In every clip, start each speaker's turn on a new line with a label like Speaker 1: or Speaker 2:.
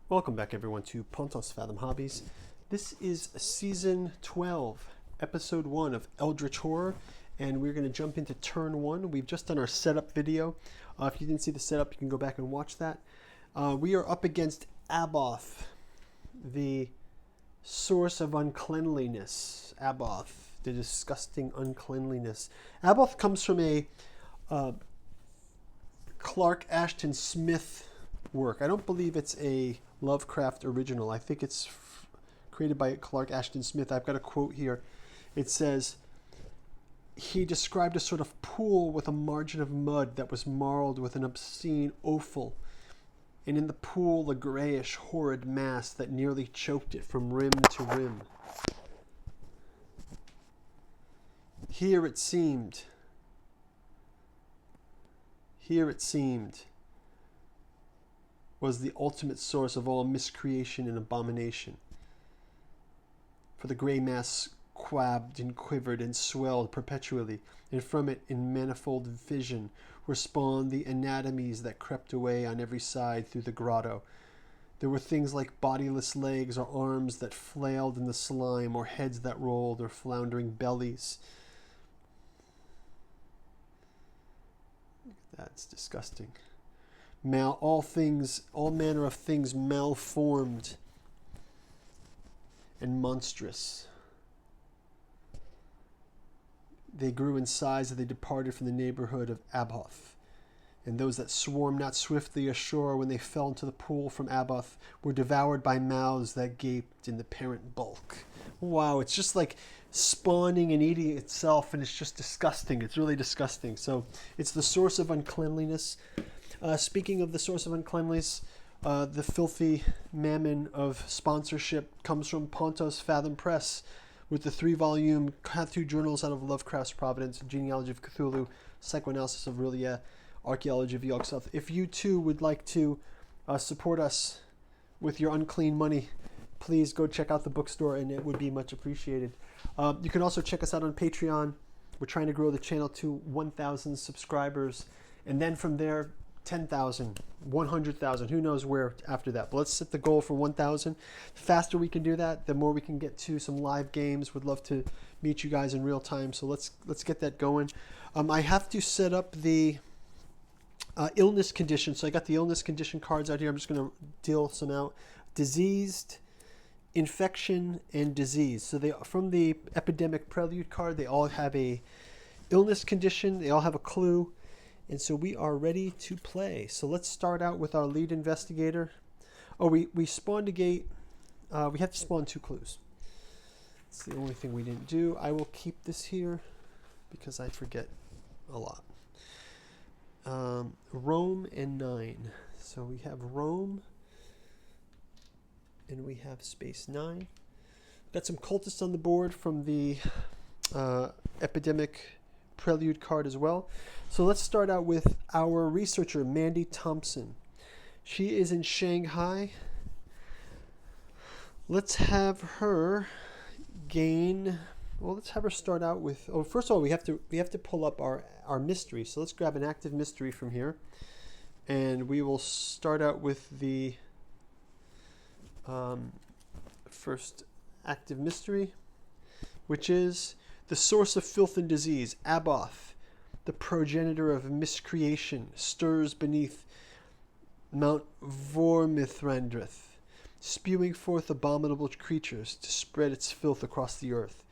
Speaker 1: Welcome back everyone to Pontos Fathom Hobbies. This is Season 12, Episode 1 of Eldritch Horror, and we're going to jump into Turn 1. We've just done our setup video. If you didn't see the setup, you can go back and watch that. We are up against Abhoth, the source of uncleanliness. Abhoth, the disgusting uncleanliness. Abhoth comes from a Clark Ashton Smith work. I don't believe it's a Lovecraft original. I think it's created by Clark Ashton Smith. I've got a quote here. It says, he described a sort of pool with a margin of mud that was marled with an obscene offal, and in the pool a grayish, horrid mass that nearly choked it from rim to rim. Here it seemed, was the ultimate source of all miscreation and abomination. For the grey mass quabbed and quivered and swelled perpetually, and from it in manifold vision were spawned the anatomies that crept away on every side through the grotto. There were things like bodiless legs or arms that flailed in the slime, or heads that rolled, or floundering bellies. That's disgusting. All manner of things malformed and monstrous. They grew in size as they departed from the neighborhood of Abhoth, and those that swarmed not swiftly ashore when they fell into the pool from Abhoth were devoured by mouths that gaped in the parent bulk. Wow, it's just like spawning and eating itself, and it's just disgusting. It's really disgusting. So it's the source of uncleanliness. Speaking of the source of uncleanliness, the filthy mammon of sponsorship comes from Pontos Fathom Press, with the 3-volume Cthulhu journals out of Lovecraft's Providence, Genealogy of Cthulhu, Psychoanalysis of Rilliah, Archaeology of Yog-Sothoth. If you too would like to support us with your unclean money, please go check out the bookstore, and it would be much appreciated. You can also check us out on Patreon. We're trying to grow the channel to 1,000 subscribers, and then from there, 10,000, 100,000, who knows where after that. But let's set the goal for 1,000. The faster we can do that, the more we can get to some live games. Would love to meet you guys in real time, so let's get that going. I have to set up the illness condition. So I got the illness condition cards out here. I'm just going to deal some out. Diseased, infection, and disease. So they, from the epidemic prelude card, they all have a illness condition. They all have a clue. And so we are ready to play. So let's start out with our lead investigator. Oh, we spawned a gate. We have to spawn 2 clues. It's the only thing we didn't do. I will keep this here because I forget a lot. Rome and 9. So we have Rome and we have space 9. Got some cultists on the board from the epidemic prelude card as well. So let's start out with our researcher, Mandy Thompson. She is in Shanghai. Let's have her gain, well, let's have her start out with, first of all, we have to pull up our mystery. So let's grab an active mystery from here, and we will start out with the first active mystery, which is the source of filth and disease. Abhoth, the progenitor of miscreation, stirs beneath Mount Vormithrandrith, spewing forth abominable creatures to spread its filth across the earth.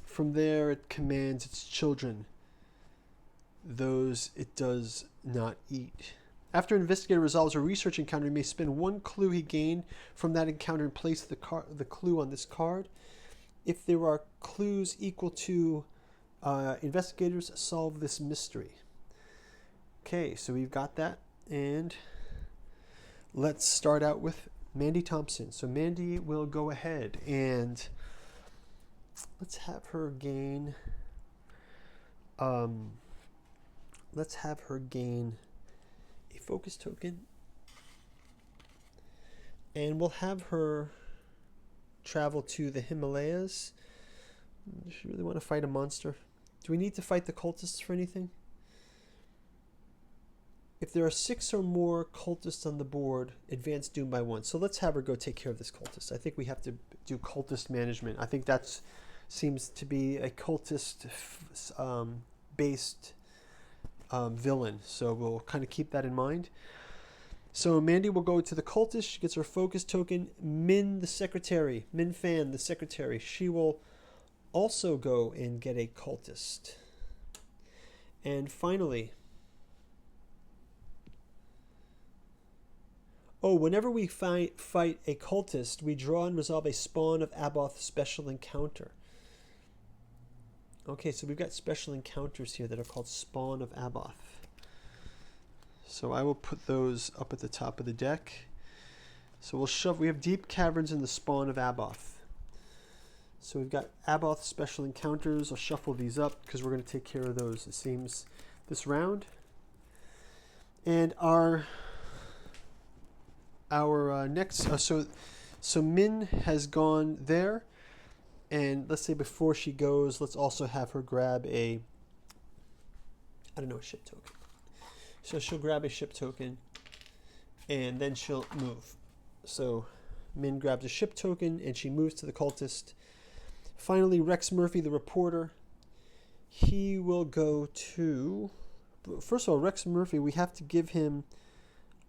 Speaker 1: From there it commands its children, those it does not eat. After an investigator resolves a research encounter, he may spend 1 clue he gained from that encounter and place the clue on this card. If there are clues equal to investigators, solve this mystery. Okay, so we've got that, and let's start out with Mandy Thompson. So Mandy will go ahead and let's have her gain. Let's have her gain a focus token, and we'll have her travel to the Himalayas. Does she really want to fight a monster? Do we need to fight the cultists for anything? If there are 6 or more cultists on the board, advance doom by 1. So let's have her go take care of this cultist. I think we have to do cultist management. I think that seems to be a cultist based villain. So we'll kind of keep that in mind. So Mandy will go to the cultist. She gets her focus token. Min, the secretary. Min Fan, the secretary. She will also go and get a cultist. And finally, whenever we fight a cultist, we draw and resolve a Spawn of Abhoth special encounter. Okay, so we've got special encounters here that are called Spawn of Abhoth. So I will put those up at the top of the deck. So we have Deep Caverns in the Spawn of Abhoth. So we've got Abhoth special encounters. I'll shuffle these up because we're going to take care of those, it seems, this round. And our next, so Min has gone there. And let's say before she goes, let's also have her grab a ship token. So she'll grab a ship token, and then she'll move. So Min grabs a ship token, and she moves to the cultist. Finally, Rex Murphy, the reporter. He will go to... First of all, Rex Murphy, we have to give him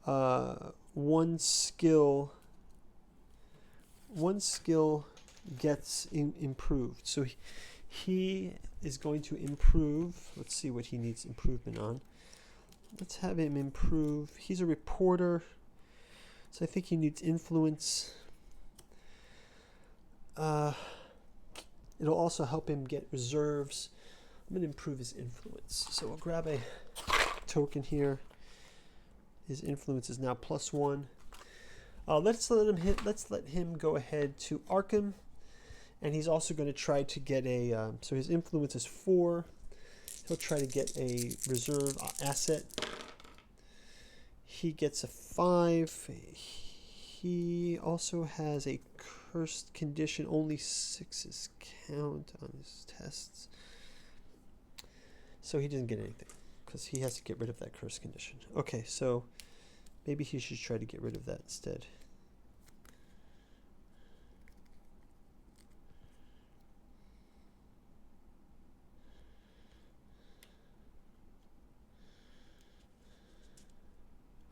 Speaker 1: one skill. One skill gets improved. So he is going to improve. Let's see what he needs improvement on. Let's have him improve. He's a reporter, so I think he needs influence. It'll also help him get reserves. I'm going to improve his influence. So we'll grab a token here. His influence is now +1. Let's let him go ahead to Arkham, and he's also going to try to get a. So his influence is 4. He'll try to get a reserve asset. He gets a 5. He also has a cursed condition. Only 6s count on his tests. So he doesn't get anything because he has to get rid of that cursed condition. Okay, so maybe he should try to get rid of that instead.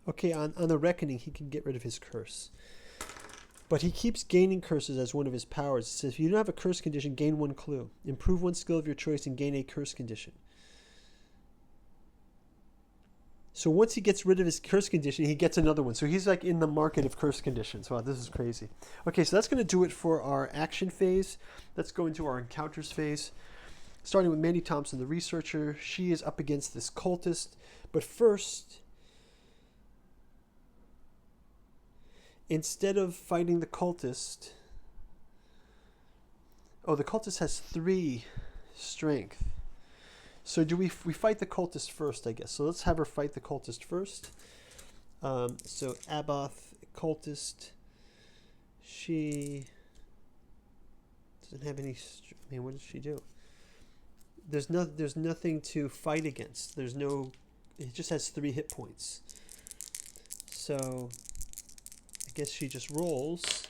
Speaker 1: Okay, on the Reckoning, he can get rid of his curse. But he keeps gaining curses as one of his powers. It says, if you don't have a curse condition, gain 1 clue. Improve 1 skill of your choice and gain a curse condition. So once he gets rid of his curse condition, he gets another one. So he's like in the market of curse conditions. Wow, this is crazy. Okay, so that's going to do it for our action phase. Let's go into our encounters phase. Starting with Mandy Thompson, the researcher. She is up against this cultist. But first, instead of fighting the cultist... the cultist has 3 strength. So we fight the cultist first, I guess. So let's have her fight the cultist first. So Abhoth, cultist. She doesn't have any... what does she do? There's nothing to fight against. There's no... It just has 3 hit points. So I guess she just rolls.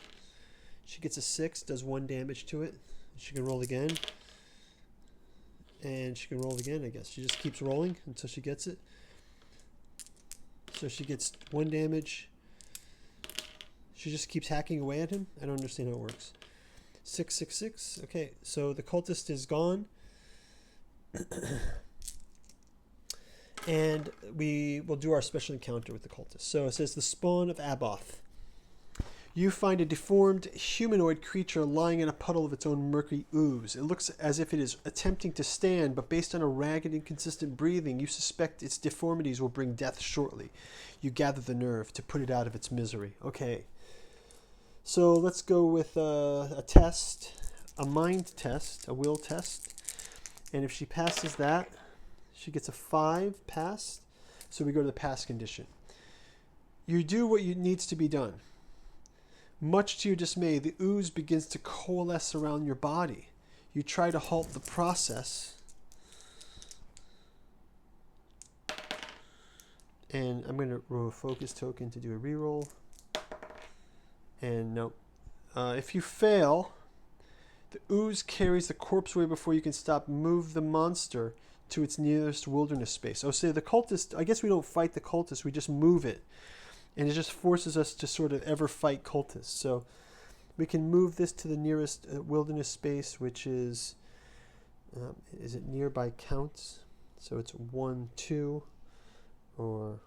Speaker 1: She gets a 6, does 1 damage to it. She can roll again. And she can roll again, I guess. She just keeps rolling until she gets it. So she gets 1 damage. She just keeps hacking away at him. I don't understand how it works. 6, 6, 6. Okay, so the cultist is gone. And we will do our special encounter with the cultist. So it says, the Spawn of Abhoth. You find a deformed humanoid creature lying in a puddle of its own murky ooze. It looks as if it is attempting to stand, but based on a ragged, inconsistent breathing, you suspect its deformities will bring death shortly. You gather the nerve to put it out of its misery. Okay. So let's go with a test, a mind test, a will test. And if she passes that, she gets a 5 passed. So we go to the pass condition. You do what needs to be done. Much to your dismay, the ooze begins to coalesce around your body. You try to halt the process, And I'm going to roll a focus token to do a reroll. And nope. If you fail, the ooze carries the corpse away before you can stop. Move the monster to its nearest wilderness space. Oh, so the cultist, I guess we don't fight the cultist, we just move it. And it just forces us to sort of ever fight cultists. So we can move this to the nearest wilderness space, which is it nearby counts? So it's 1, 2, or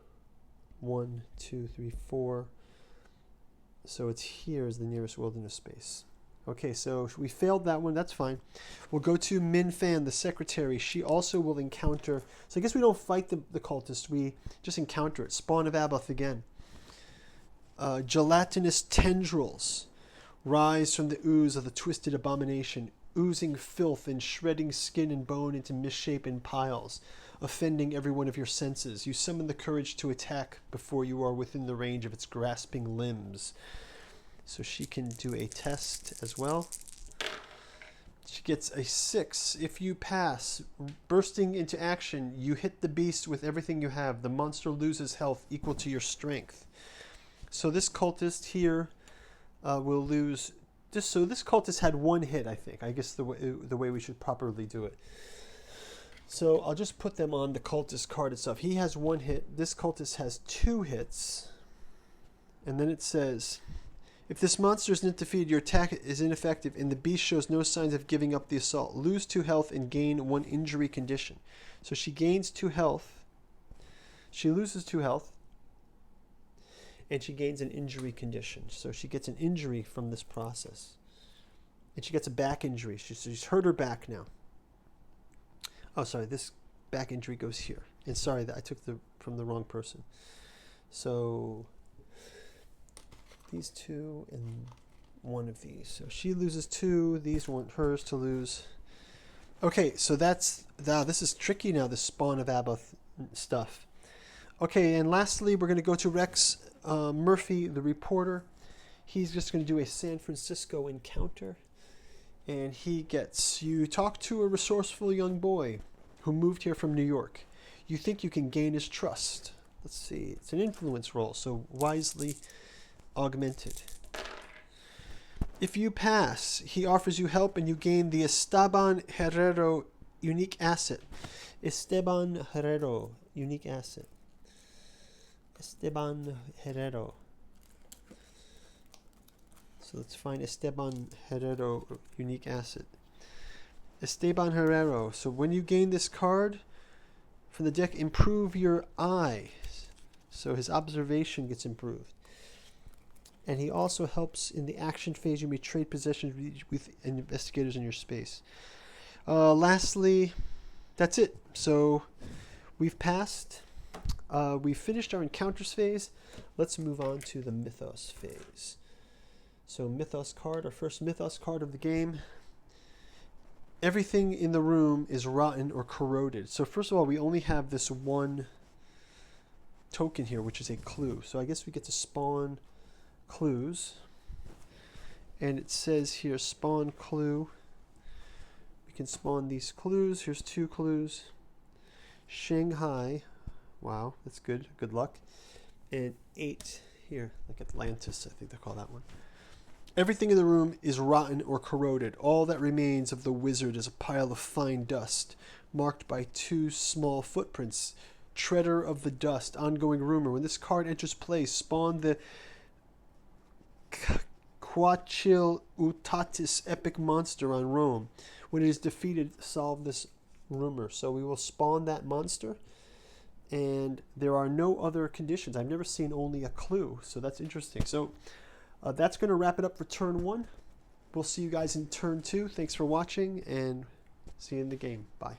Speaker 1: 1, 2, 3, 4. So it's here is the nearest wilderness space. Okay, so we failed that one. That's fine. We'll go to Min Fan, the secretary. She also will encounter... So I guess we don't fight the cultist. We just encounter it. Spawn of Abhoth again. Gelatinous tendrils rise from the ooze of the twisted abomination, oozing filth and shredding skin and bone into misshapen piles, offending every one of your senses. You summon the courage to attack before you are within the range of its grasping limbs. So she can do a test as well. She gets a 6. If you pass, bursting into action, you hit the beast with everything you have. The monster loses health equal to your strength. So this cultist here will lose... So this cultist had 1 hit, I think. I guess the way we should properly do it. So I'll just put them on the cultist card itself. He has 1 hit. This cultist has 2 hits. And then it says... If this monster is not defeated, your attack is ineffective and the beast shows no signs of giving up the assault. Lose 2 health and gain 1 injury condition. So she gains 2 health. She loses 2 health. And she gains an injury condition. So she gets an injury from this process. And she gets a back injury. She's hurt her back now. Oh, sorry. This back injury goes here. And sorry, that I took from the wrong person. So... these 2 and 1 of these. So she loses 2. These want hers to lose. Okay, so this is tricky now, this Spawn of Abhoth stuff. Okay, and lastly, we're going to go to Rex Murphy, the reporter. He's just going to do a San Francisco encounter. And he gets, you talk to a resourceful young boy who moved here from New York. You think you can gain his trust. Let's see, it's an influence roll, so wisely augmented. If you pass, he offers you help and you gain the Esteban Herrero unique asset. Esteban Herrero unique asset. Esteban Herrero. So let's find Esteban Herrero unique asset. Esteban Herrero. So when you gain this card from the deck, improve your eyes. So his observation gets improved. And he also helps in the action phase. You may trade possessions with investigators in your space. Lastly, that's it. So we've passed. We've finished our encounters phase. Let's move on to the mythos phase. So mythos card, our first mythos card of the game. Everything in the room is rotten or corroded. So first of all, we only have this 1 token here, which is a clue. So I guess we get to spawn clues, and it says here spawn clue. We can spawn these clues. Here's 2 clues. Shanghai, wow, that's good luck. And 8 here, like Atlantis, I think they call that one. Everything in the room is rotten or corroded. All that remains of the wizard is a pile of fine dust marked by 2 small footprints. Treader of the dust, ongoing rumor. When this card enters play, spawn the Quachil Utatis epic monster on Rome. When it is defeated, solve this rumor. So we will spawn that monster, and there are no other conditions. I've never seen only a clue, so that's interesting. So that's going to wrap it up for turn 1. We'll see you guys in turn 2. Thanks for watching, and see you in the game. Bye.